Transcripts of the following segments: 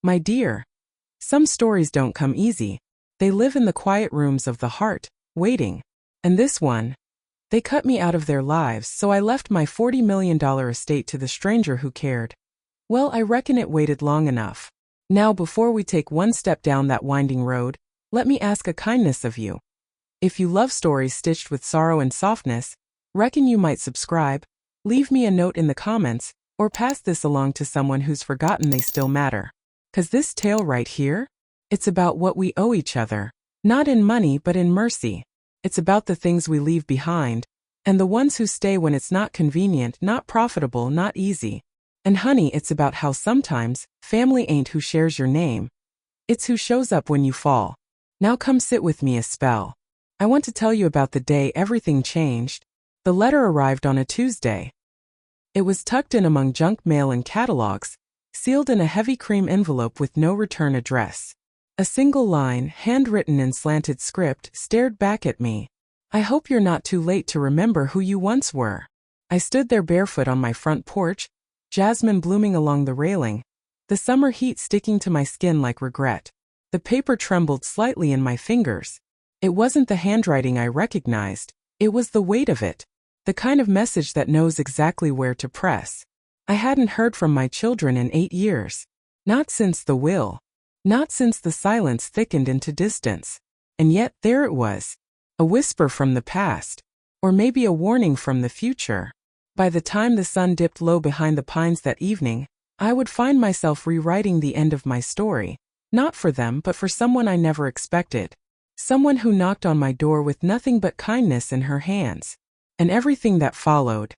My dear, some stories don't come easy. They live in the quiet rooms of the heart, waiting. And this one, they cut me out of their lives, so I left my $40 million estate to the stranger who cared. Well, I reckon it waited long enough. Now, before we take one step down that winding road, let me ask a kindness of you. If you love stories stitched with sorrow and softness, reckon you might subscribe, leave me a note in the comments, or pass this along to someone who's forgotten they still matter. 'Cause this tale right here, it's about what we owe each other, not in money but in mercy. It's about the things we leave behind, and the ones who stay when it's not convenient, not profitable, not easy. And honey, it's about how sometimes, family ain't who shares your name. It's who shows up when you fall. Now come sit with me a spell. I want to tell you about the day everything changed. The letter arrived on a Tuesday. It was tucked in among junk mail and catalogs, sealed in a heavy cream envelope with no return address. A single line, handwritten in slanted script, stared back at me. I hope you're not too late to remember who you once were. I stood there barefoot on my front porch, jasmine blooming along the railing, the summer heat sticking to my skin like regret. The paper trembled slightly in my fingers. It wasn't the handwriting I recognized, it was the weight of it. The kind of message that knows exactly where to press. I hadn't heard from my children in 8 years. Not since the will. Not since the silence thickened into distance. And yet there it was. A whisper from the past. Or maybe a warning from the future. By the time the sun dipped low behind the pines that evening, I would find myself rewriting the end of my story. Not for them, but for someone I never expected. Someone who knocked on my door with nothing but kindness in her hands. And everything that followed.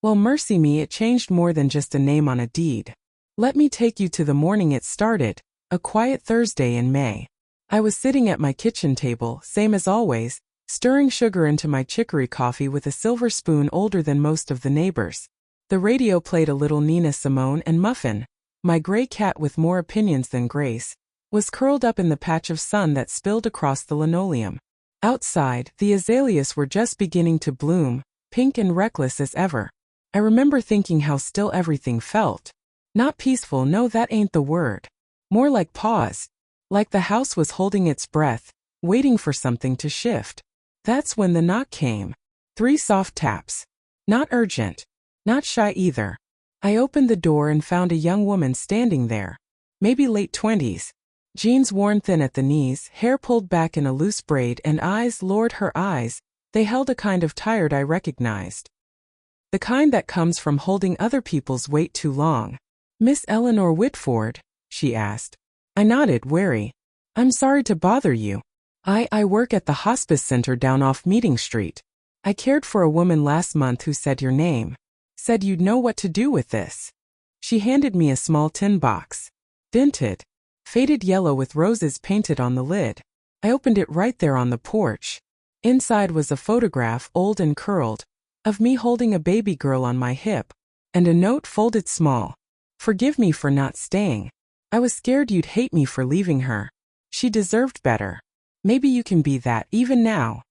Well, mercy me, it changed more than just a name on a deed. Let me take you to the morning it started. A quiet Thursday in May. I was sitting at my kitchen table, same as always, stirring sugar into my chicory coffee with a silver spoon older than most of the neighbors. The radio played a little Nina Simone, and Muffin, my gray cat with more opinions than grace, was curled up in the patch of sun that spilled across the linoleum. Outside, the azaleas were just beginning to bloom, pink and reckless as ever. I remember thinking how still everything felt. Not peaceful, no, that ain't the word. More like pause. Like the house was holding its breath, waiting for something to shift. That's when the knock came. 3 soft taps. Not urgent. Not shy either. I opened the door and found a young woman standing there. Maybe late 20s. Jeans worn thin at the knees, hair pulled back in a loose braid, and eyes, Lord, her eyes, they held a kind of tired I recognized. The kind that comes from holding other people's weight too long. Miss Eleanor Whitford? She asked. I nodded, wary. I'm sorry to bother you. I work at the hospice center down off Meeting Street. I cared for a woman last month who said your name. Said you'd know what to do with this. She handed me a small tin box. Dinted. Faded yellow with roses painted on the lid. I opened it right there on the porch. Inside was a photograph, old and curled, of me holding a baby girl on my hip, and a note folded small. Forgive me for not staying. I was scared you'd hate me for leaving her. She deserved better. Maybe you can be that even now.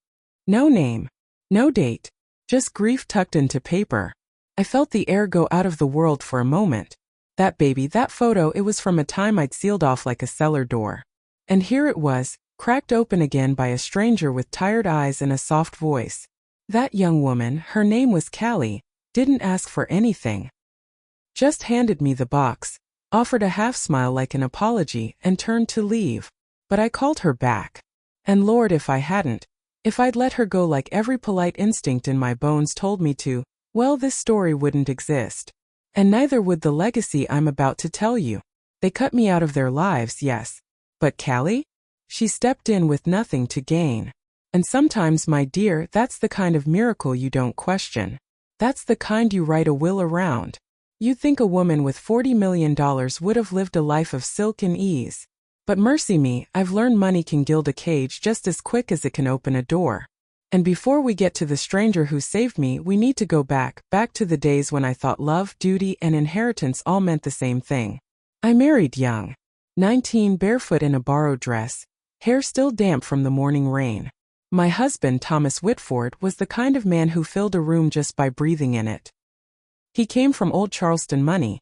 No name. No date. Just grief tucked into paper. I felt the air go out of the world for a moment. That baby, that photo, it was from a time I'd sealed off like a cellar door. And here it was, cracked open again by a stranger with tired eyes and a soft voice. That young woman, her name was Callie, didn't ask for anything. Just handed me the box, offered a half smile like an apology, and turned to leave. But I called her back. And Lord, if I hadn't, if I'd let her go like every polite instinct in my bones told me to, well, this story wouldn't exist. And neither would the legacy I'm about to tell you. They cut me out of their lives, yes. But Callie? She stepped in with nothing to gain. And sometimes, my dear, that's the kind of miracle you don't question. That's the kind you write a will around. You'd think a woman with $40 million would have lived a life of silk and ease. But mercy me, I've learned money can gild a cage just as quick as it can open a door. And before we get to the stranger who saved me, we need to go back to the days when I thought love, duty, and inheritance all meant the same thing. I married young. 19, barefoot in a borrowed dress, hair still damp from the morning rain. My husband, Thomas Whitford, was the kind of man who filled a room just by breathing in it. He came from old Charleston money.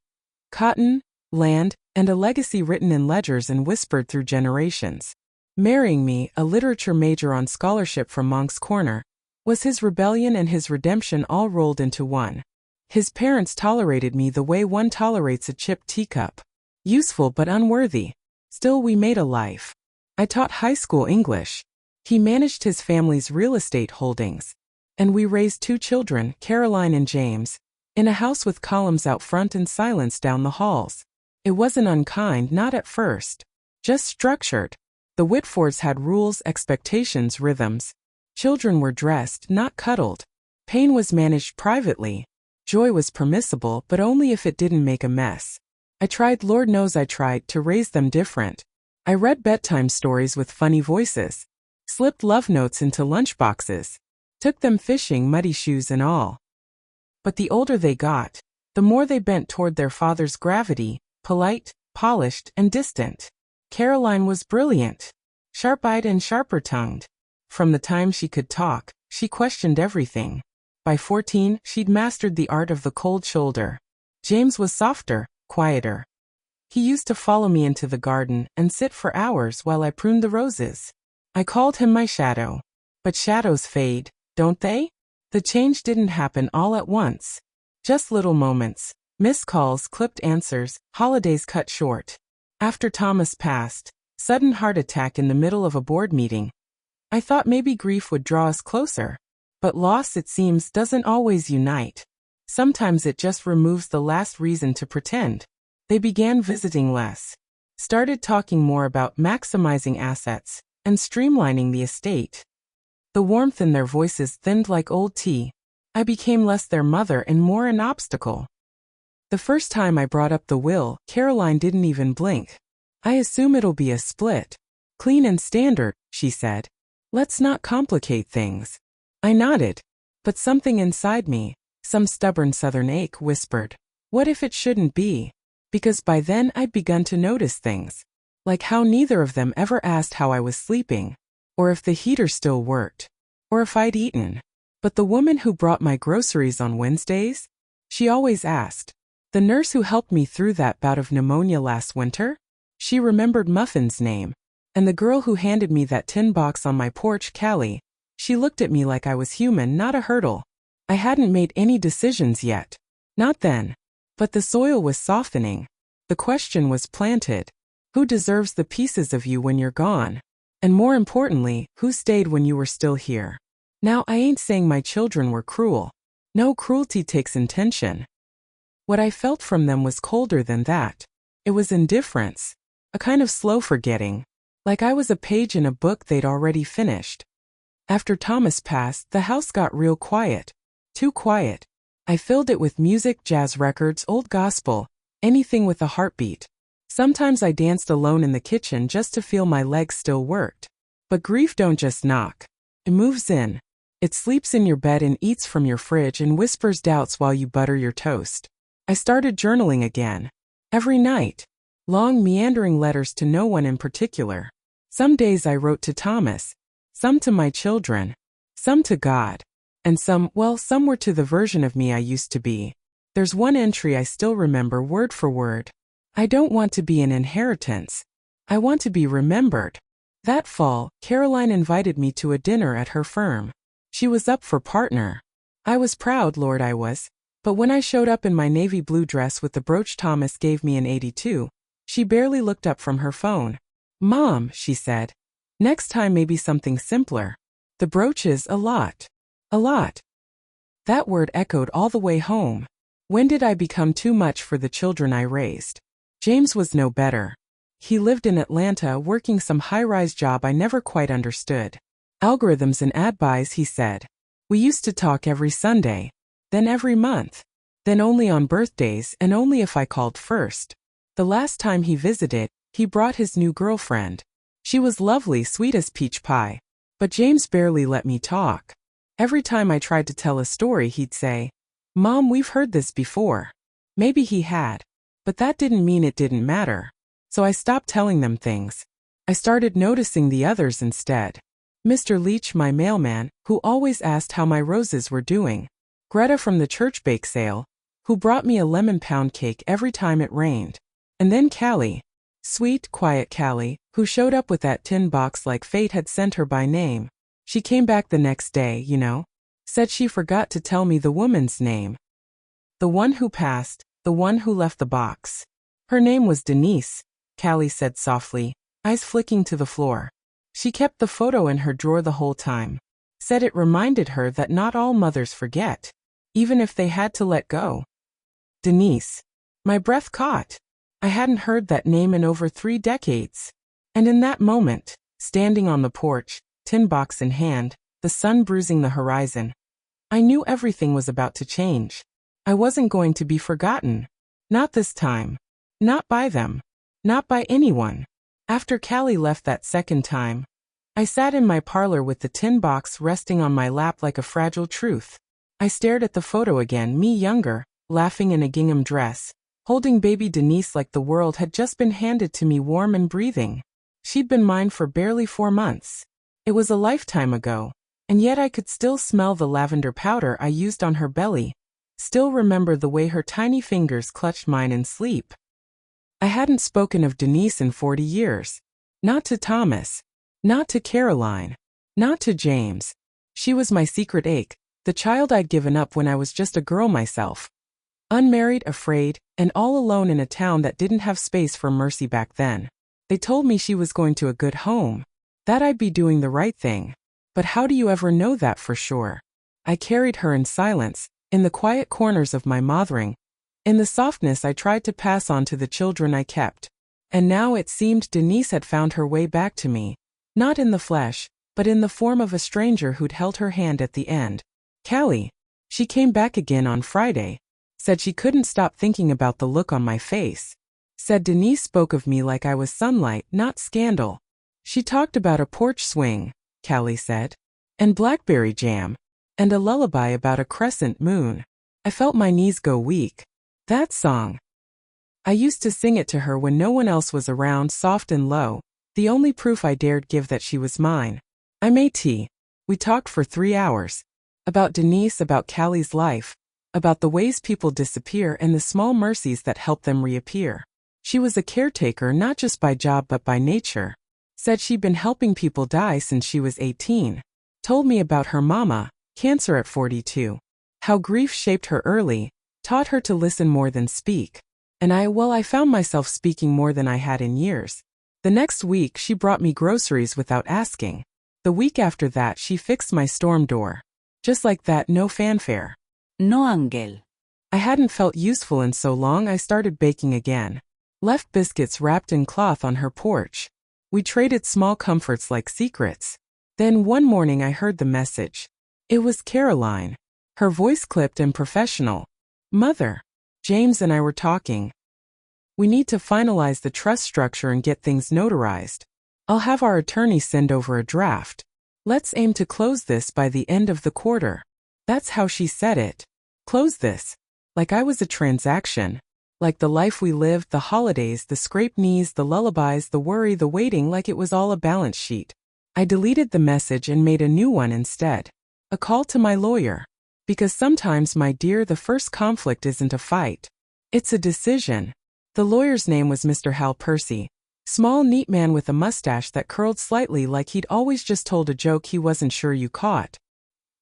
Cotton, land, and a legacy written in ledgers and whispered through generations. Marrying me, a literature major on scholarship from Monk's Corner, was his rebellion and his redemption all rolled into one. His parents tolerated me the way one tolerates a chipped teacup. Useful but unworthy. Still, we made a life. I taught high school English. He managed his family's real estate holdings. And we raised 2 children, Caroline and James, in a house with columns out front and silence down the halls. It wasn't unkind, not at first. Just structured. The Whitfords had rules, expectations, rhythms. Children were dressed, not cuddled. Pain was managed privately. Joy was permissible, but only if it didn't make a mess. I tried, Lord knows I tried, to raise them different. I read bedtime stories with funny voices. Slipped love notes into lunchboxes. Took them fishing, muddy shoes and all. But the older they got, the more they bent toward their father's gravity, polite, polished, and distant. Caroline was brilliant. Sharp-eyed and sharper-tongued. From the time she could talk, she questioned everything. By 14, she'd mastered the art of the cold shoulder. James was softer, quieter. He used to follow me into the garden and sit for hours while I pruned the roses. I called him my shadow. But shadows fade, don't they? The change didn't happen all at once. Just little moments. Missed calls, clipped answers, holidays cut short. After Thomas passed, sudden heart attack in the middle of a board meeting. I thought maybe grief would draw us closer. But loss, it seems, doesn't always unite. Sometimes it just removes the last reason to pretend. They began visiting less. Started talking more about maximizing assets and streamlining the estate. The warmth in their voices thinned like old tea. I became less their mother and more an obstacle. The first time I brought up the will, Caroline didn't even blink. I assume it'll be a split. Clean and standard, she said. Let's not complicate things. I nodded. But something inside me, some stubborn southern ache, whispered, what if it shouldn't be? Because by then I'd begun to notice things. Like how neither of them ever asked how I was sleeping. Or if the heater still worked. Or if I'd eaten. But the woman who brought my groceries on Wednesdays? She always asked. The nurse who helped me through that bout of pneumonia last winter? She remembered Muffin's name. And the girl who handed me that tin box on my porch, Callie. She looked at me like I was human, not a hurdle. I hadn't made any decisions yet. Not then. But the soil was softening. The question was planted. Who deserves the pieces of you when you're gone? And more importantly, who stayed when you were still here? Now, I ain't saying my children were cruel. No, cruelty takes intention. What I felt from them was colder than that. It was indifference. A kind of slow forgetting. Like I was a page in a book they'd already finished. After Thomas passed, the house got real quiet. Too quiet. I filled it with music, jazz records, old gospel, anything with a heartbeat. Sometimes I danced alone in the kitchen just to feel my legs still worked. But grief don't just knock. It moves in. It sleeps in your bed and eats from your fridge and whispers doubts while you butter your toast. I started journaling again. Every night. Long meandering letters to no one in particular. Some days I wrote to Thomas. Some to my children. Some to God. And some were to the version of me I used to be. There's one entry I still remember word for word. I don't want to be an inheritance. I want to be remembered. That fall, Caroline invited me to a dinner at her firm. She was up for partner. I was proud, Lord, I was. But when I showed up in my navy blue dress with the brooch Thomas gave me in '82, she barely looked up from her phone. Mom, she said. Next time maybe something simpler. The brooch is a lot. A lot. That word echoed all the way home. When did I become too much for the children I raised? James was no better. He lived in Atlanta working some high-rise job I never quite understood. Algorithms and ad buys, he said. We used to talk every Sunday. Then every month. Then only on birthdays and only if I called first. The last time he visited, he brought his new girlfriend. She was lovely, sweet as peach pie. But James barely let me talk. Every time I tried to tell a story, he'd say, Mom, we've heard this before. Maybe he had. But that didn't mean it didn't matter. So I stopped telling them things. I started noticing the others instead. Mr. Leach, my mailman, who always asked how my roses were doing. Greta from the church bake sale, who brought me a lemon pound cake every time it rained. And then Callie. Sweet, quiet Callie, who showed up with that tin box like fate had sent her by name. She came back the next day, you know. Said she forgot to tell me the woman's name. The one who passed, the one who left the box. Her name was Denise, Callie said softly, eyes flicking to the floor. She kept the photo in her drawer the whole time. Said it reminded her that not all mothers forget, even if they had to let go. Denise. My breath caught. I hadn't heard that name in over 3 decades. And in that moment, standing on the porch, tin box in hand, the sun bruising the horizon, I knew everything was about to change. I wasn't going to be forgotten. Not this time. Not by them. Not by anyone. After Callie left that second time, I sat in my parlor with the tin box resting on my lap like a fragile truth. I stared at the photo again, me younger, laughing in a gingham dress, holding baby Denise like the world had just been handed to me warm and breathing. She'd been mine for barely 4 months. It was a lifetime ago, and yet I could still smell the lavender powder I used on her belly, still remember the way her tiny fingers clutched mine in sleep. I hadn't spoken of Denise in 40 years. Not to Thomas. Not to Caroline. Not to James. She was my secret ache, the child I'd given up when I was just a girl myself. Unmarried, afraid, and all alone in a town that didn't have space for mercy back then. They told me she was going to a good home, that I'd be doing the right thing. But how do you ever know that for sure? I carried her in silence, in the quiet corners of my mothering, in the softness I tried to pass on to the children I kept. And now it seemed Denise had found her way back to me, not in the flesh, but in the form of a stranger who'd held her hand at the end. Callie. She came back again on Friday. Said she couldn't stop thinking about the look on my face. Said Denise spoke of me like I was sunlight, not scandal. She talked about a porch swing, Callie said, and blackberry jam, and a lullaby about a crescent moon. I felt my knees go weak. That song. I used to sing it to her when no one else was around, soft and low, the only proof I dared give that she was mine. I made tea. We talked for 3 hours. About Denise, about Callie's life, about the ways people disappear and the small mercies that help them reappear. She was a caretaker not just by job but by nature. Said she'd been helping people die since she was 18. Told me about her mama, cancer at 42. How grief shaped her early, taught her to listen more than speak. And I found myself speaking more than I had in years. The next week she brought me groceries without asking. The week after that she fixed my storm door. Just like that, no fanfare. No, Ángel. I hadn't felt useful in so long I started baking again. Left biscuits wrapped in cloth on her porch. We traded small comforts like secrets. Then one morning I heard the message. It was Caroline. Her voice clipped and professional. Mother. James and I were talking. We need to finalize the trust structure and get things notarized. I'll have our attorney send over a draft. Let's aim to close this by the end of the quarter. That's how she said it. Close this. Like I was a transaction. Like the life we lived, the holidays, the scraped knees, the lullabies, the worry, the waiting, like it was all a balance sheet. I deleted the message and made a new one instead. A call to my lawyer. Because sometimes, my dear, the first conflict isn't a fight. It's a decision. The lawyer's name was Mr. Hal Percy. Small, neat man with a mustache that curled slightly like he'd always just told a joke he wasn't sure you caught.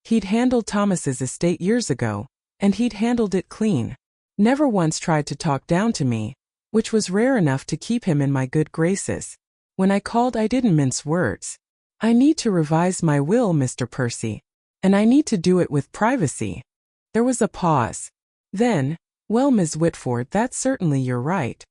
He'd handled Thomas's estate years ago, and he'd handled it clean. Never once tried to talk down to me, which was rare enough to keep him in my good graces. When I called, I didn't mince words. I need to revise my will, Mr. Percy. And I need to do it with privacy. There was a pause. Then, well, Ms. Whitford, that's certainly you're right.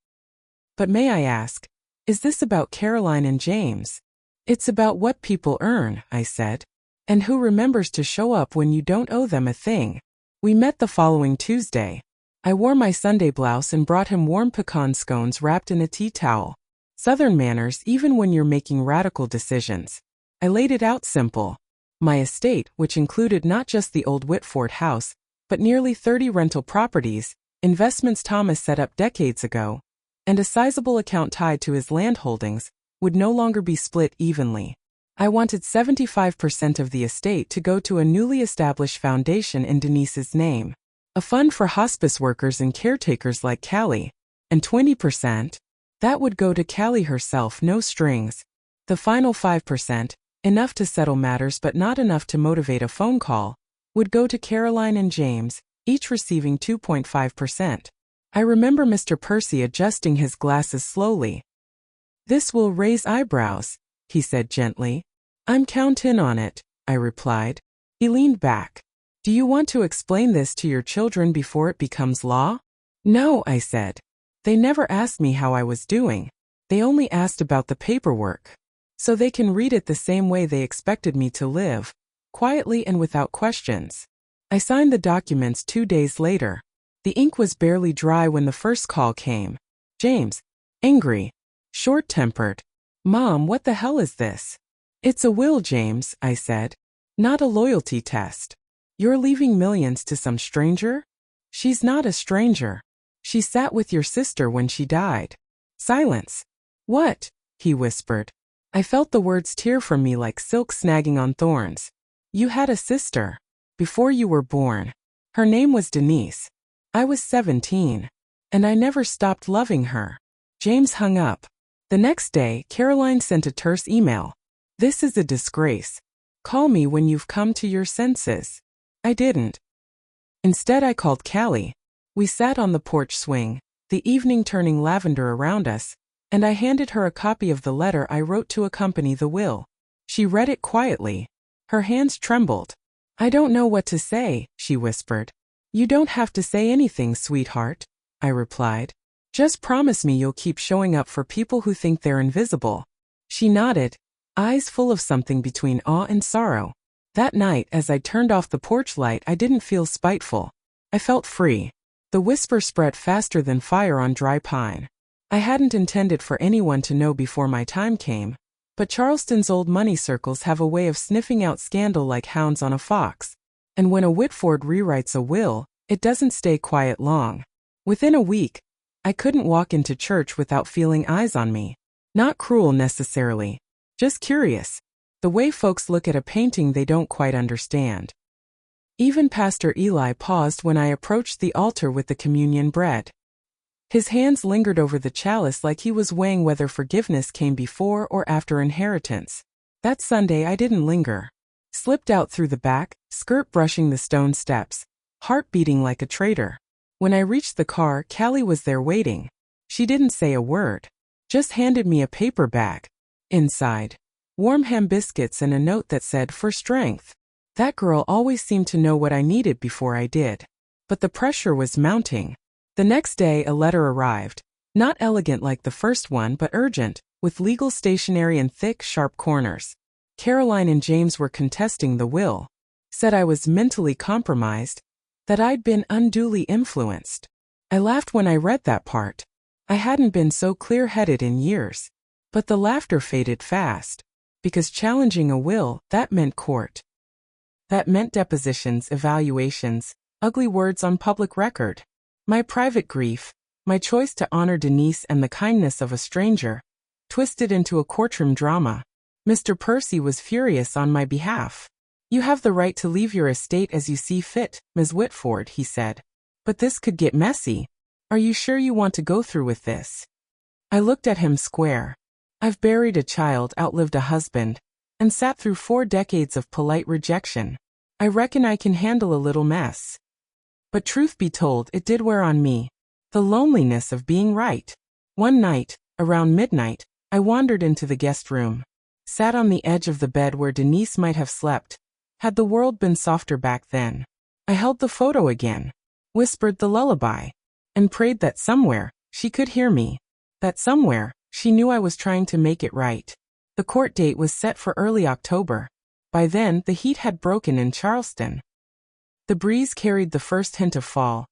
But may I ask, is this about Caroline and James? It's about what people earn, I said. And who remembers to show up when you don't owe them a thing. We met the following Tuesday. I wore my Sunday blouse and brought him warm pecan scones wrapped in a tea towel. Southern manners even when you're making radical decisions. I laid it out simple. My estate, which included not just the old Whitford house, but nearly 30 rental properties, investments Thomas set up decades ago, and a sizable account tied to his land holdings, would no longer be split evenly. I wanted 75% of the estate to go to a newly established foundation in Denise's name, a fund for hospice workers and caretakers like Callie, And 20%? That would go to Callie herself, no strings. The final 5%, enough to settle matters but not enough to motivate a phone call, would go to Caroline and James, each receiving 2.5%. I remember Mr. Percy adjusting his glasses slowly. "This will raise eyebrows," he said gently. "I'm counting on it," I replied. He leaned back. "Do you want to explain this to your children before it becomes law?" "No," I said. "They never asked me how I was doing. They only asked about the paperwork. So they can read it the same way they expected me to live, quietly and without questions." I signed the documents 2 days later. The ink was barely dry when the first call came. James, angry, short-tempered. "Mom, what the hell is this?" "It's a will, James," I said. "Not a loyalty test. You're leaving millions to some stranger?" "She's not a stranger. She sat with your sister when she died." Silence. "What?" he whispered. I felt the words tear from me like silk snagging on thorns. "You had a sister. Before you were born. Her name was Denise. I was 17. And I never stopped loving her." James hung up. The next day, Caroline sent a terse email. "This is a disgrace. Call me when you've come to your senses." I didn't. Instead, I called Callie. We sat on the porch swing, the evening turning lavender around us, and I handed her a copy of the letter I wrote to accompany the will. She read it quietly. Her hands trembled. "I don't know what to say," she whispered. "You don't have to say anything, sweetheart," I replied. "Just promise me you'll keep showing up for people who think they're invisible." She nodded, eyes full of something between awe and sorrow. That night, as I turned off the porch light, I didn't feel spiteful. I felt free. The whisper spread faster than fire on dry pine. I hadn't intended for anyone to know before my time came, but Charleston's old money circles have a way of sniffing out scandal like hounds on a fox. And when a Whitford rewrites a will, it doesn't stay quiet long. Within a week, I couldn't walk into church without feeling eyes on me. Not cruel necessarily, just curious. The way folks look at a painting they don't quite understand. Even Pastor Eli paused when I approached the altar with the communion bread. His hands lingered over the chalice like he was weighing whether forgiveness came before or after inheritance. That Sunday I didn't linger. Slipped out through the back, skirt brushing the stone steps, heart beating like a traitor. When I reached the car, Callie was there waiting. She didn't say a word. Just handed me a paper bag. Inside, warm ham biscuits and a note that said, "For strength." That girl always seemed to know what I needed before I did. But the pressure was mounting. The next day a letter arrived. Not elegant like the first one, but urgent, with legal stationery and thick, sharp corners. Caroline and James were contesting the will. Said I was mentally compromised, that I'd been unduly influenced. I laughed when I read that part. I hadn't been so clear-headed in years. But the laughter faded fast. Because challenging a will, that meant court. That meant depositions, evaluations, ugly words on public record. My private grief, my choice to honor Denise and the kindness of a stranger, twisted into a courtroom drama. Mr. Percy was furious on my behalf. "You have the right to leave your estate as you see fit, Ms. Whitford," he said. "But this could get messy. Are you sure you want to go through with this?" I looked at him square. I've buried a child, outlived a husband, and sat through 4 decades of polite rejection. I reckon I can handle a little mess. But truth be told, it did wear on me. The loneliness of being right. One night, around midnight, I wandered into the guest room. Sat on the edge of the bed where Denise might have slept, had the world been softer back then. I held the photo again, whispered the lullaby, and prayed that somewhere, she could hear me. That somewhere, she knew I was trying to make it right. The court date was set for early October. By then, the heat had broken in Charleston. The breeze carried the first hint of fall,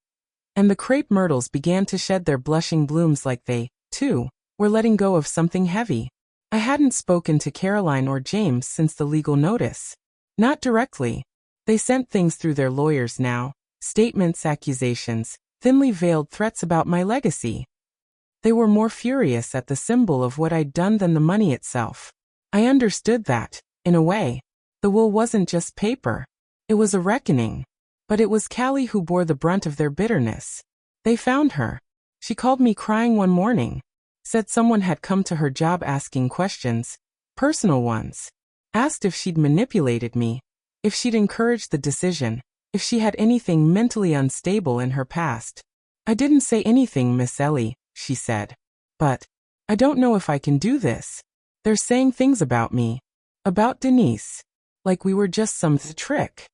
and the crepe myrtles began to shed their blushing blooms like they, too, were letting go of something heavy. I hadn't spoken to Caroline or James since the legal notice. Not directly. They sent things through their lawyers now, statements, accusations, thinly veiled threats about my legacy. They were more furious at the symbol of what I'd done than the money itself. I understood that, in a way. The will wasn't just paper. It was a reckoning. But it was Callie who bore the brunt of their bitterness. They found her. She called me crying one morning. Said someone had come to her job asking questions, personal ones. Asked if she'd manipulated me, if she'd encouraged the decision, if she had anything mentally unstable in her past. I didn't say anything, Miss Ellie, she said. But I don't know if I can do this. They're saying things about me, about Denise, like we were just some trick.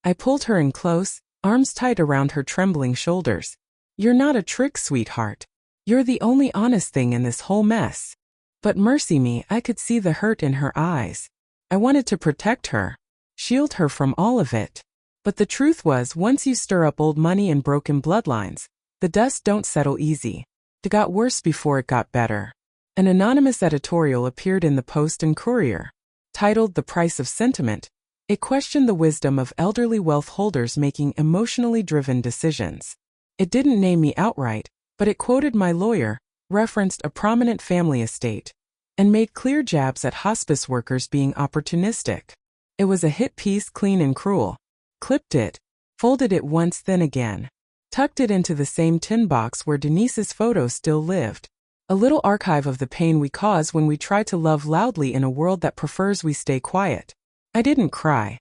I pulled her in close, arms tight around her trembling shoulders. You're not a trick, sweetheart. You're the only honest thing in this whole mess. But mercy me, I could see the hurt in her eyes. I wanted to protect her, shield her from all of it. But the truth was, once you stir up old money and broken bloodlines, the dust don't settle easy. It got worse before it got better. An anonymous editorial appeared in the Post and Courier. Titled The Price of Sentiment, it questioned the wisdom of elderly wealth holders making emotionally driven decisions. It didn't name me outright, but it quoted my lawyer, referenced a prominent family estate, and made clear jabs at hospice workers being opportunistic. It was a hit piece, clean and cruel. Clipped it, folded it once then again, tucked it into the same tin box where Denise's photo still lived. A little archive of the pain we cause when we try to love loudly in a world that prefers we stay quiet. I didn't cry.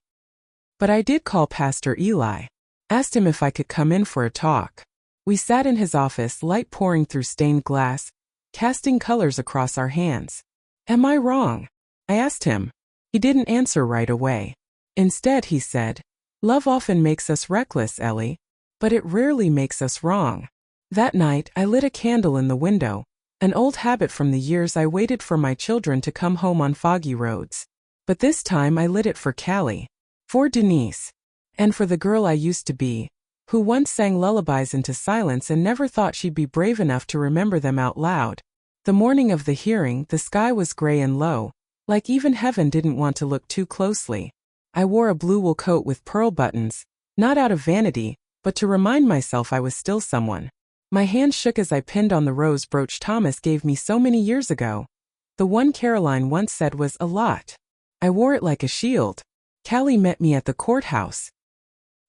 But I did call Pastor Eli. Asked him if I could come in for a talk. We sat in his office, light pouring through stained glass, casting colors across our hands. Am I wrong? I asked him. He didn't answer right away. Instead, he said, love often makes us reckless, Ellie, but it rarely makes us wrong. That night, I lit a candle in the window, an old habit from the years I waited for my children to come home on foggy roads. But this time I lit it for Callie, for Denise, and for the girl I used to be, who once sang lullabies into silence and never thought she'd be brave enough to remember them out loud. The morning of the hearing, the sky was gray and low, like even heaven didn't want to look too closely. I wore a blue wool coat with pearl buttons, not out of vanity, but to remind myself I was still someone. My hand shook as I pinned on the rose brooch Thomas gave me so many years ago. The one Caroline once said was a lot. I wore it like a shield. Callie met me at the courthouse.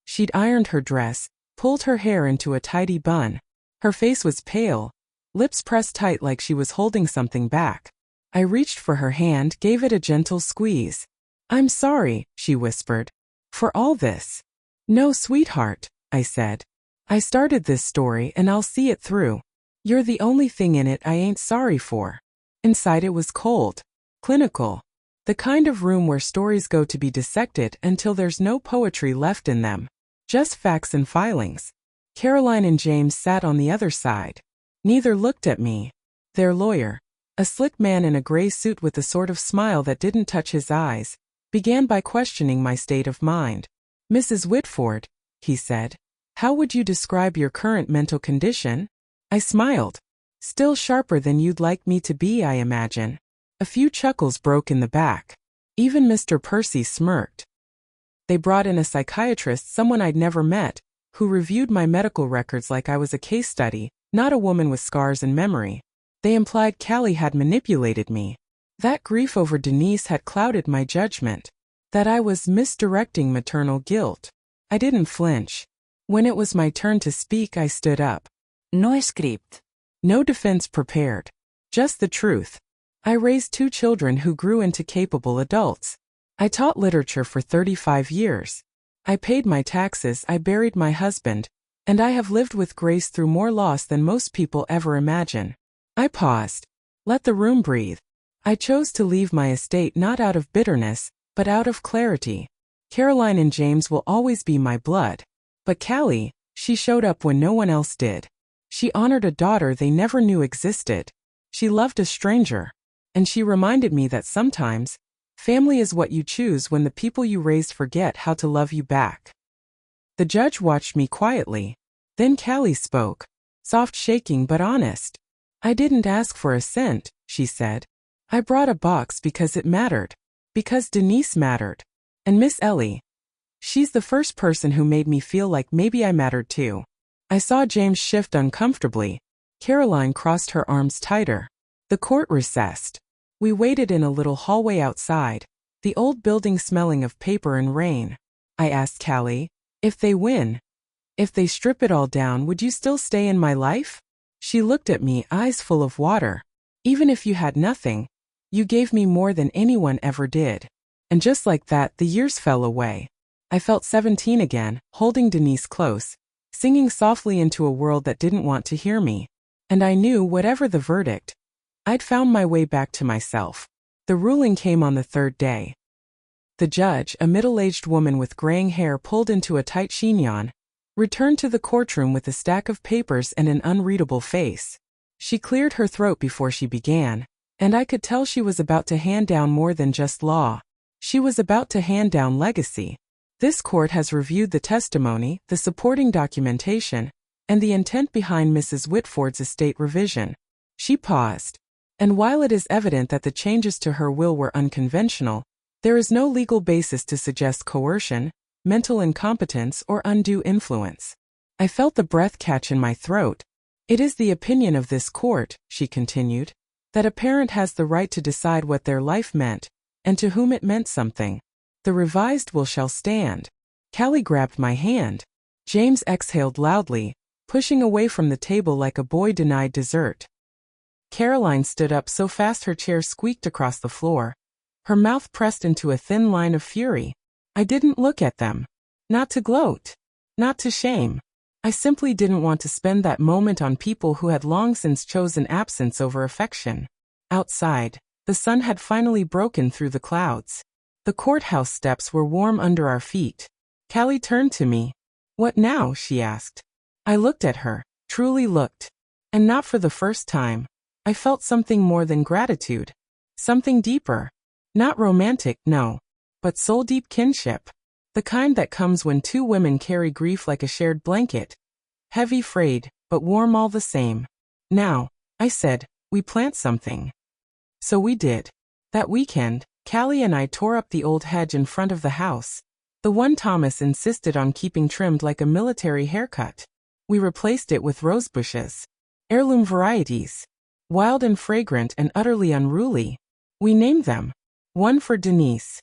She'd ironed her dress, pulled her hair into a tidy bun. Her face was pale, lips pressed tight like she was holding something back. I reached for her hand, gave it a gentle squeeze. I'm sorry, she whispered, for all this. No, sweetheart, I said. I started this story and I'll see it through. You're the only thing in it I ain't sorry for. Inside it was cold, clinical. The kind of room where stories go to be dissected until there's no poetry left in them. Just facts and filings. Caroline and James sat on the other side. Neither looked at me. Their lawyer, a slick man in a gray suit with a sort of smile that didn't touch his eyes, began by questioning my state of mind. Mrs. Whitford, he said, how would you describe your current mental condition? I smiled. Still sharper than you'd like me to be, I imagine. A few chuckles broke in the back. Even Mr. Percy smirked. They brought in a psychiatrist, someone I'd never met, who reviewed my medical records like I was a case study, not a woman with scars and memory. They implied Callie had manipulated me. That grief over Denise had clouded my judgment. That I was misdirecting maternal guilt. I didn't flinch. When it was my turn to speak, I stood up. No script. No defense prepared. Just the truth. I raised 2 children who grew into capable adults. I taught literature for 35 years. I paid my taxes, I buried my husband, and I have lived with grace through more loss than most people ever imagine. I paused. Let the room breathe. I chose to leave my estate not out of bitterness, but out of clarity. Caroline and James will always be my blood. But Callie, she showed up when no one else did. She honored a daughter they never knew existed. She loved a stranger. And she reminded me that sometimes, family is what you choose when the people you raised forget how to love you back. The judge watched me quietly. Then Callie spoke, soft shaking but honest. I didn't ask for a cent, she said. I brought a box because it mattered. Because Denise mattered. And Miss Ellie. She's the first person who made me feel like maybe I mattered too. I saw James shift uncomfortably. Caroline crossed her arms tighter. The court recessed. We waited in a little hallway outside, the old building smelling of paper and rain. I asked Callie, if they win, if they strip it all down, would you still stay in my life? She looked at me, eyes full of water. Even if you had nothing, you gave me more than anyone ever did. And just like that, the years fell away. I felt 17 again, holding Denise close, singing softly into a world that didn't want to hear me. And I knew, whatever the verdict, I'd found my way back to myself. The ruling came on the third day. The judge, a middle-aged woman with graying hair pulled into a tight chignon, returned to the courtroom with a stack of papers and an unreadable face. She cleared her throat before she began, and I could tell she was about to hand down more than just law. She was about to hand down legacy. This court has reviewed the testimony, the supporting documentation, and the intent behind Mrs. Whitford's estate revision. She paused. And while it is evident that the changes to her will were unconventional, there is no legal basis to suggest coercion, mental incompetence, or undue influence. I felt the breath catch in my throat. It is the opinion of this court, she continued, that a parent has the right to decide what their life meant, and to whom it meant something. The revised will shall stand. Callie grabbed my hand. James exhaled loudly, pushing away from the table like a boy denied dessert. Caroline stood up so fast her chair squeaked across the floor. Her mouth pressed into a thin line of fury. I didn't look at them. Not to gloat. Not to shame. I simply didn't want to spend that moment on people who had long since chosen absence over affection. Outside, the sun had finally broken through the clouds. The courthouse steps were warm under our feet. Callie turned to me. "What now?" she asked. I looked at her, truly looked. And not for the first time. I felt something more than gratitude. Something deeper. Not romantic, no. But soul-deep kinship. The kind that comes when two women carry grief like a shared blanket. Heavy, frayed, but warm all the same. "Now," I said, "we plant something." So we did. That weekend, Callie and I tore up the old hedge in front of the house. The one Thomas insisted on keeping trimmed like a military haircut. We replaced it with rose bushes. Heirloom varieties. Wild and fragrant and utterly unruly. We named them. One for Denise.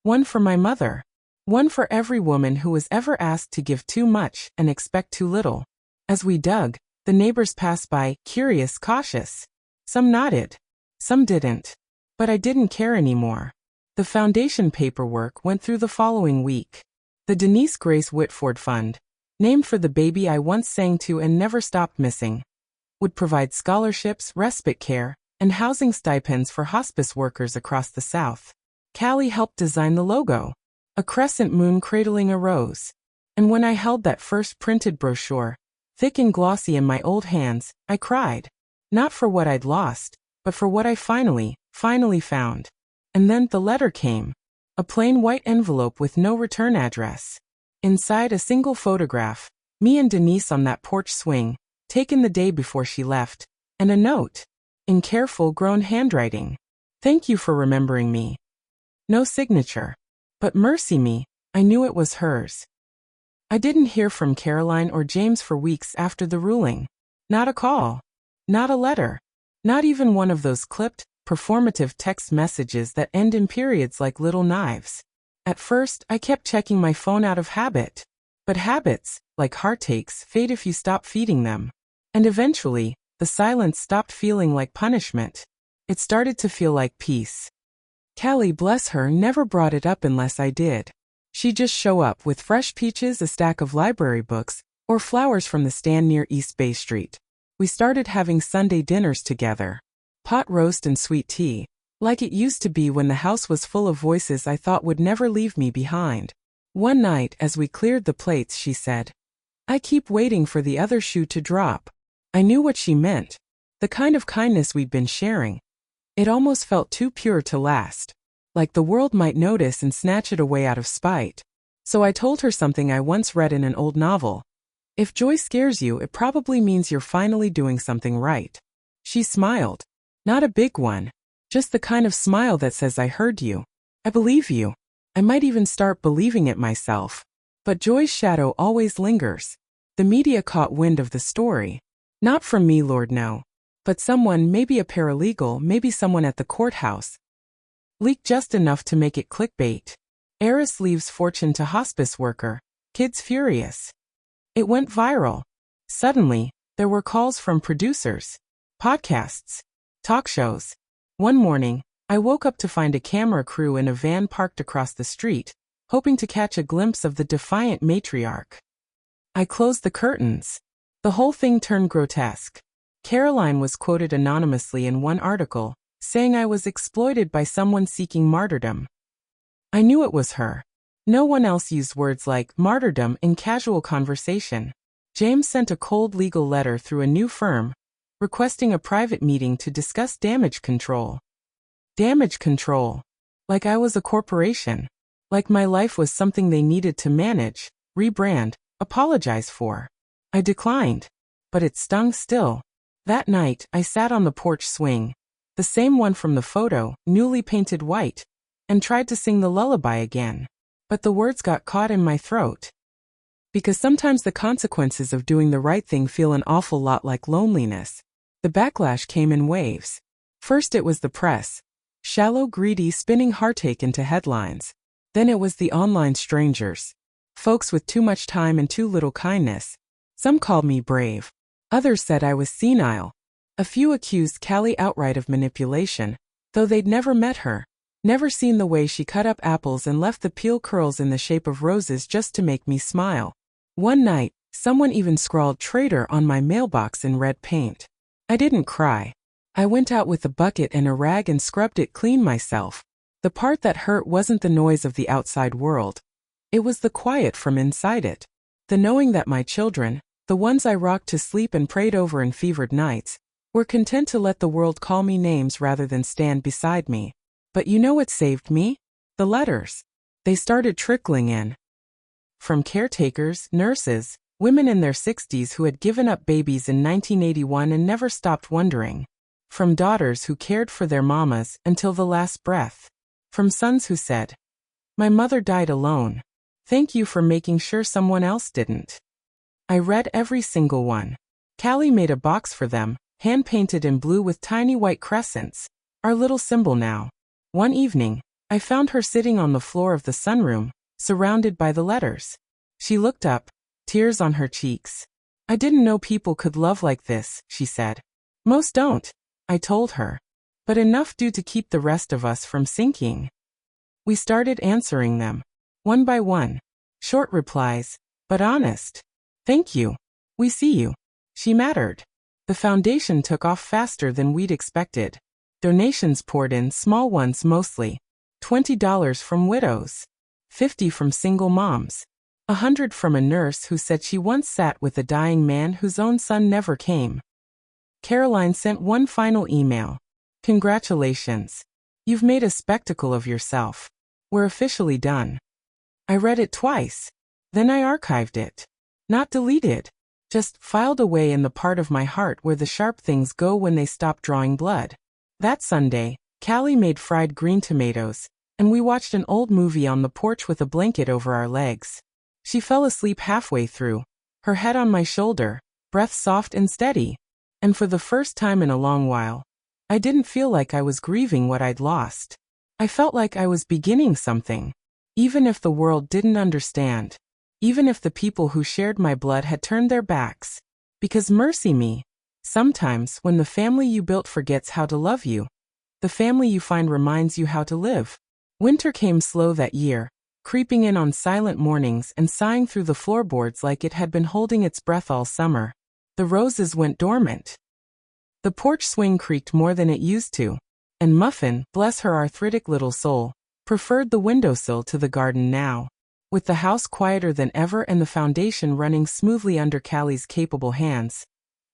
One for my mother. One for every woman who was ever asked to give too much and expect too little. As we dug, the neighbors passed by, curious, cautious. Some nodded. Some didn't. But I didn't care anymore. The foundation paperwork went through the following week. The Denise Grace Whitford Fund, named for the baby I once sang to and never stopped missing, would provide scholarships, respite care, and housing stipends for hospice workers across the South. Callie helped design the logo, a crescent moon cradling a rose. And when I held that first printed brochure, thick and glossy in my old hands, I cried. Not for what I'd lost, but for what I finally found. And then the letter came. A plain white envelope with no return address. Inside a single photograph, me and Denise on that porch swing, taken the day before she left, and a note, in careful, grown handwriting. "Thank you for remembering me." No signature. But mercy me, I knew it was hers. I didn't hear from Caroline or James for weeks after the ruling. Not a call. Not a letter. Not even one of those clipped, performative text messages that end in periods like little knives. At first, I kept checking my phone out of habit. But habits, like heartaches, fade if you stop feeding them. And eventually, the silence stopped feeling like punishment. It started to feel like peace. Callie, bless her, never brought it up unless I did. She'd just show up with fresh peaches, a stack of library books, or flowers from the stand near East Bay Street. We started having Sunday dinners together. Pot roast and sweet tea, like it used to be when the house was full of voices I thought would never leave me behind. One night, as we cleared the plates, she said, "I keep waiting for the other shoe to drop." I knew what she meant. The kind of kindness we'd been sharing. It almost felt too pure to last. Like the world might notice and snatch it away out of spite. So I told her something I once read in an old novel. If joy scares you, it probably means you're finally doing something right. She smiled. Not a big one. Just the kind of smile that says, "I heard you. I believe you." I might even start believing it myself. But joy's shadow always lingers. The media caught wind of the story. Not from me, Lord, no. But someone, maybe a paralegal, maybe someone at the courthouse, leaked just enough to make it clickbait. Heiress leaves fortune to hospice worker. Kids furious. It went viral. Suddenly, There were calls from producers, podcasts, talk shows. One morning, I woke up to find a camera crew in a van parked across the street, hoping to catch a glimpse of the defiant matriarch. I closed the curtains. The whole thing turned grotesque. Caroline was quoted anonymously in one article, saying I was exploited by someone seeking martyrdom. I knew it was her. No one else used words like martyrdom in casual conversation. James sent a cold legal letter through a new firm, requesting a private meeting to discuss damage control. Damage control. Like I was a corporation. Like my life was something they needed to manage, rebrand, apologize for. I declined. But it stung still. That night, I sat on the porch swing, the same one from the photo, newly painted white, and tried to sing the lullaby again. But the words got caught in my throat. Because sometimes the consequences of doing the right thing feel an awful lot like loneliness. The backlash came in waves. First it was the press. Shallow, greedy, spinning heartache into headlines. Then it was the online strangers. Folks with too much time and too little kindness. Some called me brave. Others said I was senile. A few accused Callie outright of manipulation, though they'd never met her, never seen the way she cut up apples and left the peel curls in the shape of roses just to make me smile. One night, someone even scrawled traitor on my mailbox in red paint. I didn't cry. I went out with a bucket and a rag and scrubbed it clean myself. The part that hurt wasn't the noise of the outside world. It was the quiet from inside it. The knowing that my children, the ones I rocked to sleep and prayed over in fevered nights, were content to let the world call me names rather than stand beside me. But you know what saved me? The letters. They started trickling in. From caretakers, nurses, women in their 60s who had given up babies in 1981 and never stopped wondering. From daughters who cared for their mamas until the last breath. From sons who said, "My mother died alone. Thank you for making sure someone else didn't." I read every single one. Callie made a box for them, hand-painted in blue with tiny white crescents, our little symbol now. One evening, I found her sitting on the floor of the sunroom, surrounded by the letters. She looked up, tears on her cheeks. "I didn't know people could love like this," she said. "Most don't," I told her. "But enough do to keep the rest of us from sinking." We started answering them, one by one. Short replies, but honest. "Thank you. We see you." She mattered. The foundation took off faster than we'd expected. Donations poured in, small ones mostly. $20 from widows. 50 from single moms. 100 from a nurse who said she once sat with a dying man whose own son never came. Caroline sent one final email. "Congratulations. You've made a spectacle of yourself. We're officially done." I read it twice. Then I archived it. Not deleted. Just filed away in the part of my heart where the sharp things go when they stop drawing blood. That Sunday, Callie made fried green tomatoes, and we watched an old movie on the porch with a blanket over our legs. She fell asleep halfway through, her head on my shoulder, breath soft and steady. And for the first time in a long while, I didn't feel like I was grieving what I'd lost. I felt like I was beginning something. Even if the world didn't understand. Even if the people who shared my blood had turned their backs. Because mercy me, sometimes when the family you built forgets how to love you, the family you find reminds you how to live. Winter came slow that year, creeping in on silent mornings and sighing through the floorboards like it had been holding its breath all summer. The roses went dormant. The porch swing creaked more than it used to, and Muffin, bless her arthritic little soul, preferred the windowsill to the garden now. With the house quieter than ever and the foundation running smoothly under Callie's capable hands,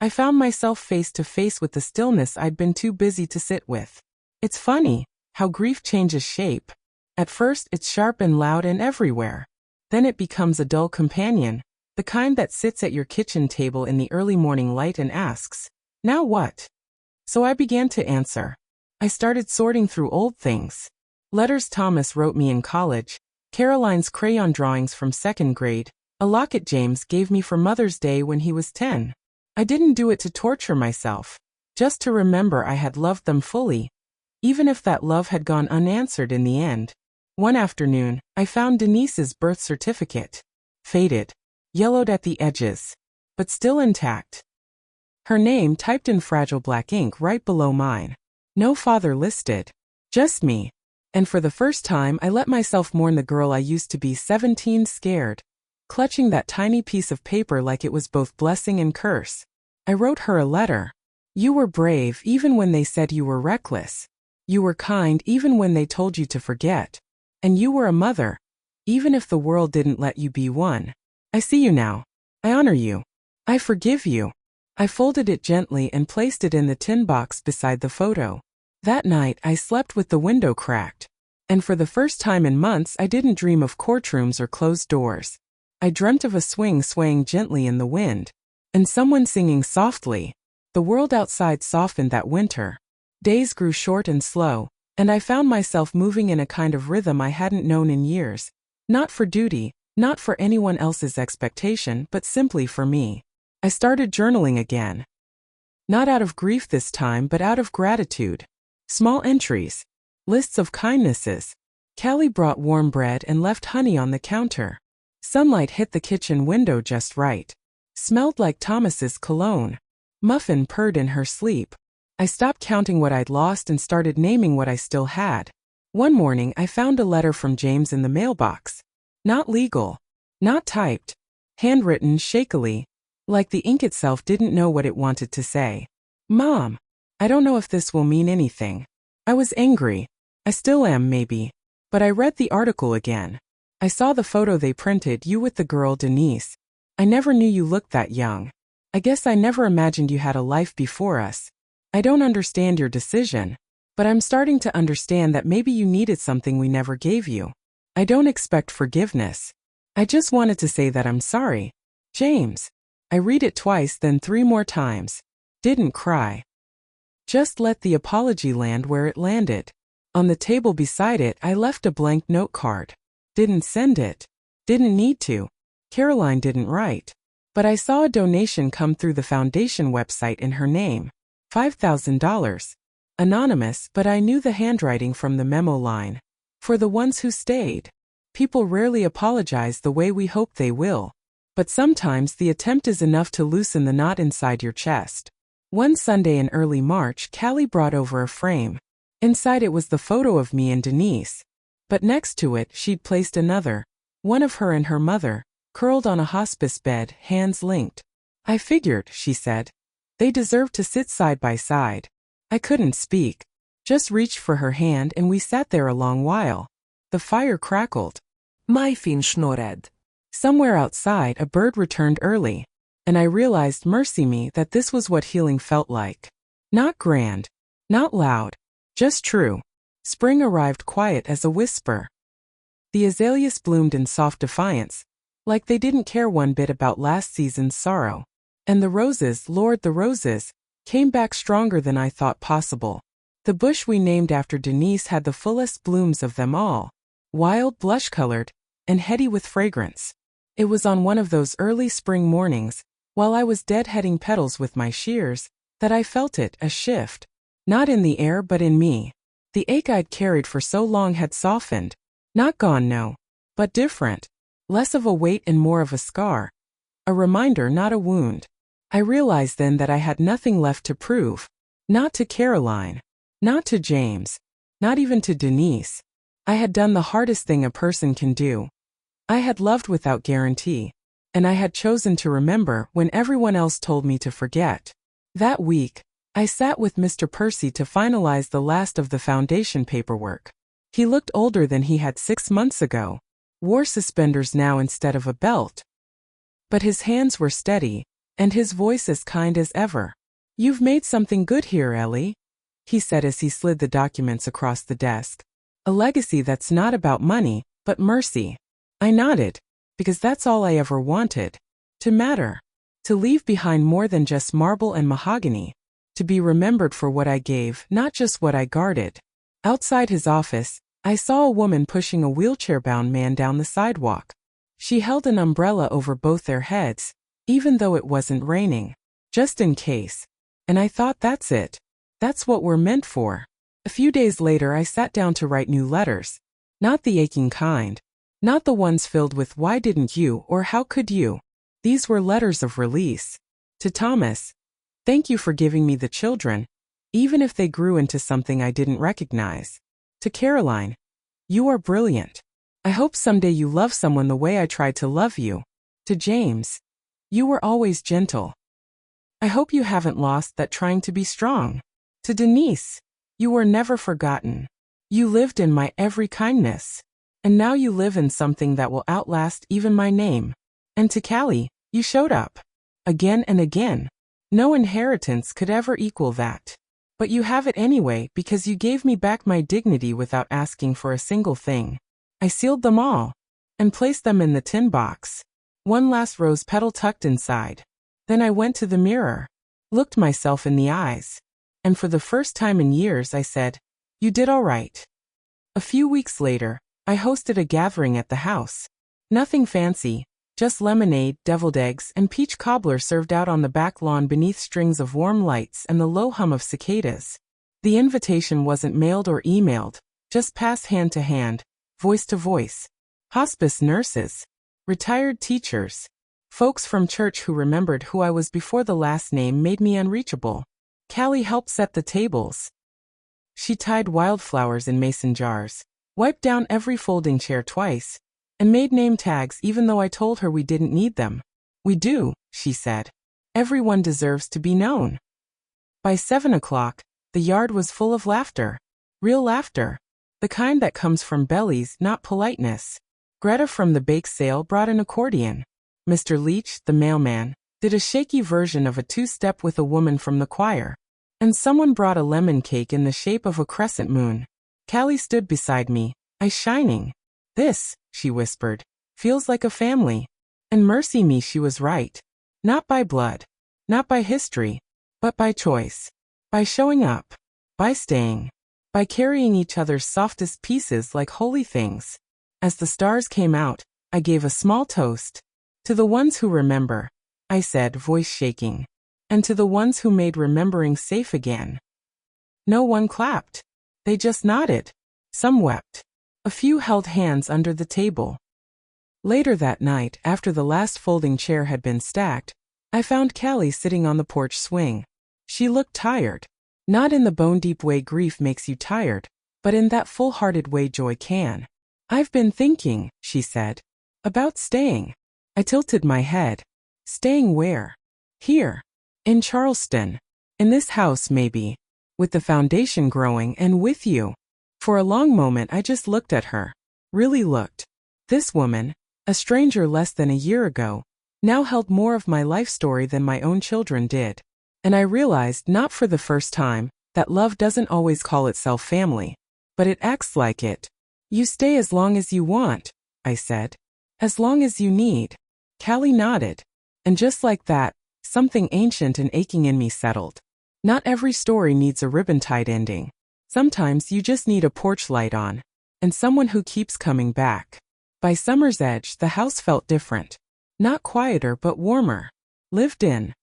I found myself face to face with the stillness I'd been too busy to sit with. It's funny how grief changes shape. At first it's sharp and loud and everywhere. Then it becomes a dull companion, the kind that sits at your kitchen table in the early morning light and asks, "Now what?" So I began to answer. I started sorting through old things. Letters Thomas wrote me in college, Caroline's crayon drawings from second grade, a locket James gave me for Mother's Day when he was 10. I didn't do it to torture myself, just to remember I had loved them fully, even if that love had gone unanswered in the end. One afternoon, I found Denise's birth certificate. Faded, yellowed at the edges, but still intact. Her name typed in fragile black ink right below mine. No father listed. Just me. And for the first time I let myself mourn the girl I used to be, 17, scared, clutching that tiny piece of paper like it was both blessing and curse. I wrote her a letter. You were brave even when they said you were reckless. You were kind even when they told you to forget. And you were a mother, even if the world didn't let you be one. I see you now. I honor you. I forgive you. I folded it gently and placed it in the tin box beside the photo. That night I slept with the window cracked. And for the first time in months I didn't dream of courtrooms or closed doors. I dreamt of a swing swaying gently in the wind, and someone singing softly. The world outside softened that winter. Days grew short and slow, and I found myself moving in a kind of rhythm I hadn't known in years. Not for duty, not for anyone else's expectation, but simply for me. I started journaling again. Not out of grief this time, but out of gratitude. Small entries. Lists of kindnesses. Callie brought warm bread and left honey on the counter. Sunlight hit the kitchen window just right. Smelled like Thomas's cologne. Muffin purred in her sleep. I stopped counting what I'd lost and started naming what I still had. One morning I found a letter from James in the mailbox. Not legal. Not typed. Handwritten shakily, like the ink itself didn't know what it wanted to say. Mom, I don't know if this will mean anything. I was angry. I still am, maybe. But I read the article again. I saw the photo they printed, you with the girl Denise. I never knew you looked that young. I guess I never imagined you had a life before us. I don't understand your decision, but I'm starting to understand that maybe you needed something we never gave you. I don't expect forgiveness. I just wanted to say that I'm sorry. James. I read it twice, then 3 more times. Didn't cry. Just let the apology land where it landed. On the table beside it I left a blank note card. Didn't send it. Didn't need to. Caroline didn't write. But I saw a donation come through the foundation website in her name. $5,000. Anonymous, but I knew the handwriting from the memo line. For the ones who stayed. People rarely apologize the way we hope they will. But sometimes the attempt is enough to loosen the knot inside your chest. One Sunday in early March, Callie brought over a frame. Inside it was the photo of me and Denise. But next to it she'd placed another, one of her and her mother, curled on a hospice bed, hands linked. I figured, she said. They deserved to sit side by side. I couldn't speak. Just reached for her hand and we sat there a long while. The fire crackled. Mai fin snored. Somewhere outside a bird returned early. And I realized, mercy me, that this was what healing felt like. Not grand. Not loud. Just true. Spring arrived quiet as a whisper. The azaleas bloomed in soft defiance, like they didn't care one bit about last season's sorrow. And the roses, Lord, the roses, came back stronger than I thought possible. The bush we named after Denise had the fullest blooms of them all, wild, blush-colored, and heady with fragrance. It was on one of those early spring mornings, while I was deadheading petals with my shears, that I felt it, a shift. Not in the air but in me. The ache I'd carried for so long had softened. Not gone, no. But different. Less of a weight and more of a scar. A reminder, not a wound. I realized then that I had nothing left to prove. Not to Caroline. Not to James. Not even to Denise. I had done the hardest thing a person can do. I had loved without guarantee. And I had chosen to remember when everyone else told me to forget. That week, I sat with Mr. Percy to finalize the last of the foundation paperwork. He looked older than he had 6 months ago. Wore suspenders now instead of a belt. But his hands were steady, and his voice as kind as ever. You've made something good here, Ellie, he said as he slid the documents across the desk. A legacy that's not about money, but mercy. I nodded, because that's all I ever wanted. To matter. To leave behind more than just marble and mahogany. To be remembered for what I gave, not just what I guarded. Outside his office, I saw a woman pushing a wheelchair-bound man down the sidewalk. She held an umbrella over both their heads, even though it wasn't raining. Just in case. And I thought, that's it. That's what we're meant for. A few days later I sat down to write new letters. Not the aching kind. Not the ones filled with why didn't you or how could you. These were letters of release. To Thomas. Thank you for giving me the children, even if they grew into something I didn't recognize. To Caroline, you are brilliant. I hope someday you love someone the way I tried to love you. To James, you were always gentle. I hope you haven't lost that trying to be strong. To Denise, you were never forgotten. You lived in my every kindness. And now you live in something that will outlast even my name. And to Callie, you showed up. Again and again. No inheritance could ever equal that. But you have it anyway because you gave me back my dignity without asking for a single thing. I sealed them all and placed them in the tin box. One last rose petal tucked inside. Then I went to the mirror, looked myself in the eyes, and for the first time in years I said, "You did all right." A few weeks later, I hosted a gathering at the house. Nothing fancy, just lemonade, deviled eggs, and peach cobbler served out on the back lawn beneath strings of warm lights and the low hum of cicadas. The invitation wasn't mailed or emailed, just passed hand to hand, voice to voice. Hospice nurses, retired teachers, folks from church who remembered who I was before the last name made me unreachable. Callie helped set the tables. She tied wildflowers in mason jars, wiped down every folding chair twice, and made name tags even though I told her we didn't need them. "We do," she said. "Everyone deserves to be known." By 7 o'clock, the yard was full of laughter. Real laughter. The kind that comes from bellies, not politeness. Greta from the bake sale brought an accordion. Mr. Leach, the mailman, did a shaky version of a two-step with a woman from the choir. And someone brought a lemon cake in the shape of a crescent moon. Callie stood beside me, eyes shining. "This," she whispered, "feels like a family." And mercy me, she was right. Not by blood, not by history, but by choice. By showing up. By staying. By carrying each other's softest pieces like holy things. As the stars came out, I gave a small toast. "To the ones who remember," I said, voice shaking. "And to the ones who made remembering safe again." No one clapped. They just nodded. Some wept. A few held hands under the table. Later that night, after the last folding chair had been stacked, I found Callie sitting on the porch swing. She looked tired. Not in the bone-deep way grief makes you tired, but in that full-hearted way joy can. "I've been thinking," she said, "about staying." I tilted my head. "Staying where?" "Here. In Charleston. In this house, maybe. With the foundation growing and with you." For a long moment I just looked at her. Really looked. This woman, a stranger less than a year ago, now held more of my life story than my own children did. And I realized, not for the first time, that love doesn't always call itself family. But it acts like it. "You stay as long as you want," I said. "As long as you need." Callie nodded. And just like that, something ancient and aching in me settled. Not every story needs a ribbon-tied ending. Sometimes you just need a porch light on. And someone who keeps coming back. By summer's edge, the house felt different. Not quieter but warmer. Lived in.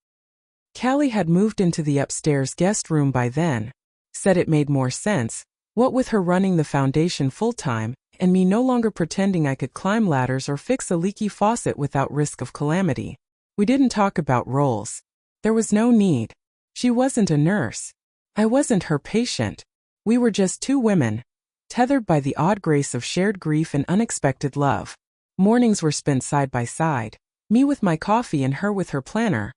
Callie had moved into the upstairs guest room by then. Said it made more sense, what with her running the foundation full-time, and me no longer pretending I could climb ladders or fix a leaky faucet without risk of calamity. We didn't talk about roles. There was no need. She wasn't a nurse. I wasn't her patient. We were just two women, tethered by the odd grace of shared grief and unexpected love. Mornings were spent side by side, me with my coffee and her with her planner.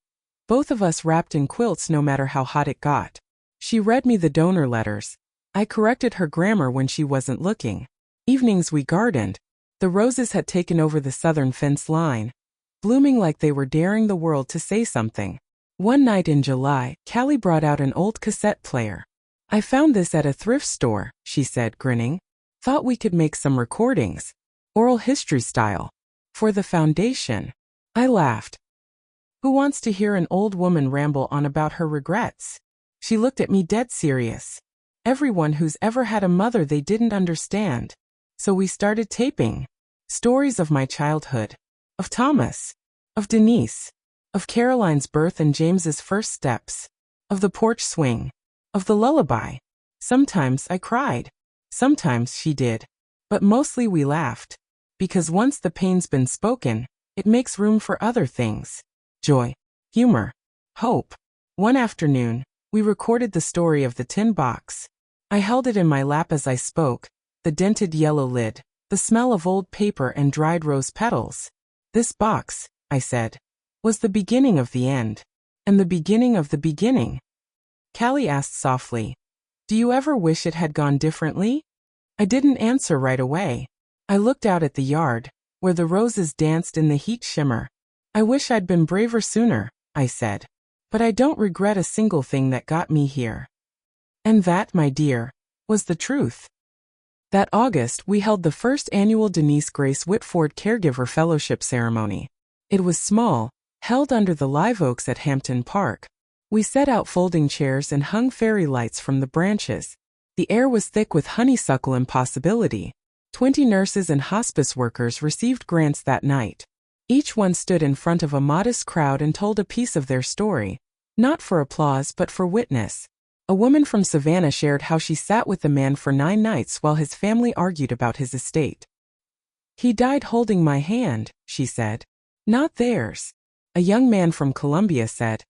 Both of us wrapped in quilts no matter how hot it got. She read me the donor letters. I corrected her grammar when she wasn't looking. Evenings we gardened. The roses had taken over the southern fence line, blooming like they were daring the world to say something. One night in July, Callie brought out an old cassette player. "I found this at a thrift store," she said, grinning. "Thought we could make some recordings. Oral history style. For the foundation." I laughed. Who wants to hear an old woman ramble on about her regrets? She looked at me dead serious. Everyone who's ever had a mother they didn't understand. So we started taping. Stories of my childhood. Of Thomas. Of Denise. Of Caroline's birth and James's first steps. Of the porch swing. Of the lullaby. Sometimes I cried. Sometimes she did. But mostly we laughed. Because once the pain's been spoken, it makes room for other things. Joy. Humor. Hope. One afternoon, we recorded the story of the tin box. I held it in my lap as I spoke, the dented yellow lid, the smell of old paper and dried rose petals. This box, I said, was the beginning of the end. And the beginning of the beginning. Callie asked softly, "Do you ever wish it had gone differently?" I didn't answer right away. I looked out at the yard, where the roses danced in the heat shimmer. "I wish I'd been braver sooner," I said. "But I don't regret a single thing that got me here." And that, my dear, was the truth. That August, we held the first annual Denise Grace Whitford Caregiver Fellowship ceremony. It was small, held under the live oaks at Hampton Park. We set out folding chairs and hung fairy lights from the branches. The air was thick with honeysuckle and possibility. 20 nurses and hospice workers received grants that night. Each one stood in front of a modest crowd and told a piece of their story, not for applause but for witness. A woman from Savannah shared how she sat with the man for 9 nights while his family argued about his estate. "He died holding my hand," she said, "not theirs." A young man from Columbia said,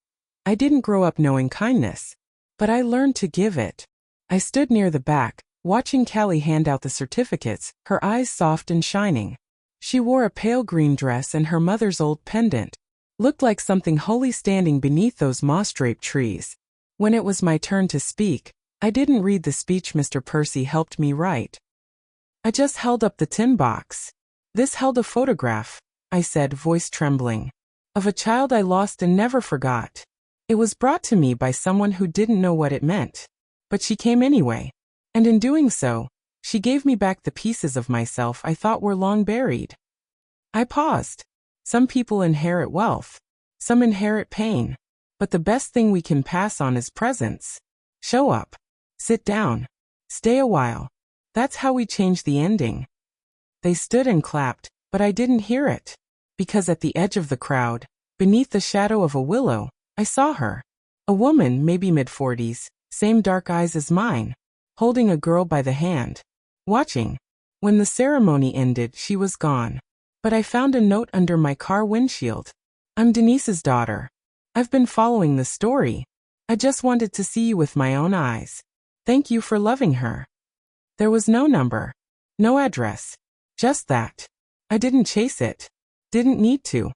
"I didn't grow up knowing kindness, but I learned to give it." I stood near the back, watching Callie hand out the certificates, her eyes soft and shining. She wore a pale green dress and her mother's old pendant. Looked like something holy standing beneath those moss-draped trees. When it was my turn to speak, I didn't read the speech Mr. Percy helped me write. I just held up the tin box. This held a photograph, I said, voice trembling, of a child I lost and never forgot. It was brought to me by someone who didn't know what it meant. But she came anyway. And in doing so, she gave me back the pieces of myself I thought were long buried. I paused. Some people inherit wealth. Some inherit pain. But the best thing we can pass on is presence. Show up. Sit down. Stay a while. That's how we change the ending. They stood and clapped, but I didn't hear it. Because at the edge of the crowd, beneath the shadow of a willow, I saw her. A woman, maybe mid-40s, same dark eyes as mine, holding a girl by the hand, watching. When the ceremony ended, she was gone. But I found a note under my car windshield. "I'm Denise's daughter. I've been following the story. I just wanted to see you with my own eyes. Thank you for loving her." There was no number, no address, just that. I didn't chase it. Didn't need to.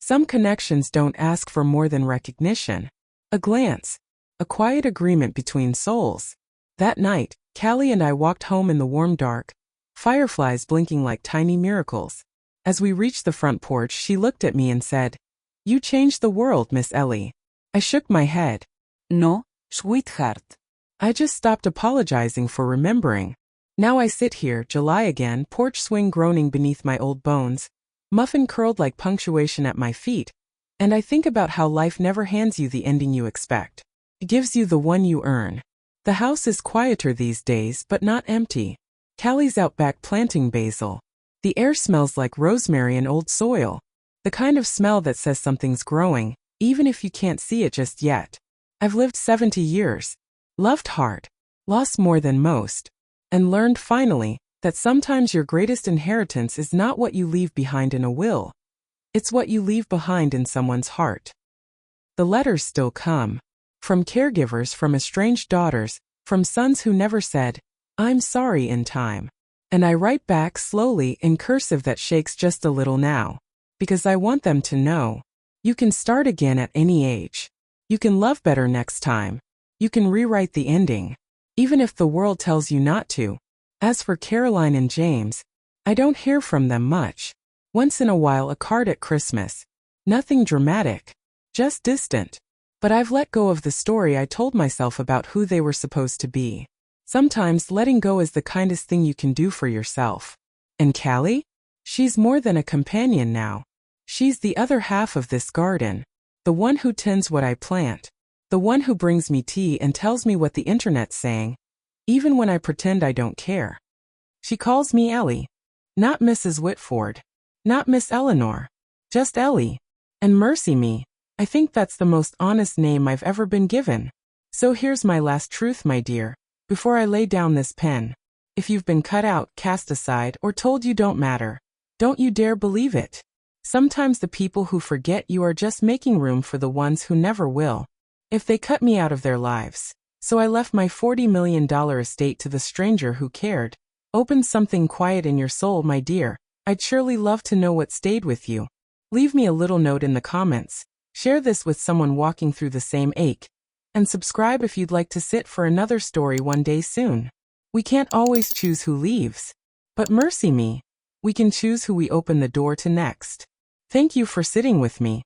Some connections don't ask for more than recognition. A glance. A quiet agreement between souls. That night, Callie and I walked home in the warm dark, fireflies blinking like tiny miracles. As we reached the front porch, she looked at me and said, "You changed the world, Miss Ellie." I shook my head. No, sweetheart. I just stopped apologizing for remembering. Now I sit here, July again, porch swing groaning beneath my old bones, muffin curled like punctuation at my feet, and I think about how life never hands you the ending you expect. It gives you the one you earn. The house is quieter these days, but not empty. Callie's out back planting basil. The air smells like rosemary and old soil. The kind of smell that says something's growing, even if you can't see it just yet. I've lived 70 years. Loved hard. Lost more than most. And learned finally that sometimes your greatest inheritance is not what you leave behind in a will. It's what you leave behind in someone's heart. The letters still come. From caregivers, from estranged daughters, from sons who never said, "I'm sorry," in time. And I write back slowly in cursive that shakes just a little now. Because I want them to know. You can start again at any age. You can love better next time. You can rewrite the ending. Even if the world tells you not to. As for Caroline and James, I don't hear from them much. Once in a while a card at Christmas. Nothing dramatic. Just distant. But I've let go of the story I told myself about who they were supposed to be. Sometimes letting go is the kindest thing you can do for yourself. And Callie? She's more than a companion now. She's the other half of this garden. The one who tends what I plant. The one who brings me tea and tells me what the internet's saying, even when I pretend I don't care. She calls me Ellie. Not Mrs. Whitford. Not Miss Eleanor. Just Ellie. And mercy me, I think that's the most honest name I've ever been given. So here's my last truth, my dear, before I lay down this pen. If you've been cut out, cast aside, or told you don't matter, don't you dare believe it. Sometimes the people who forget you are just making room for the ones who never will. If they cut me out of their lives. So I left my $40 million estate to the stranger who cared. Open something quiet in your soul, my dear. I'd surely love to know what stayed with you. Leave me a little note in the comments. Share this with someone walking through the same ache. And subscribe if you'd like to sit for another story one day soon. We can't always choose who leaves. But mercy me, we can choose who we open the door to next. Thank you for sitting with me.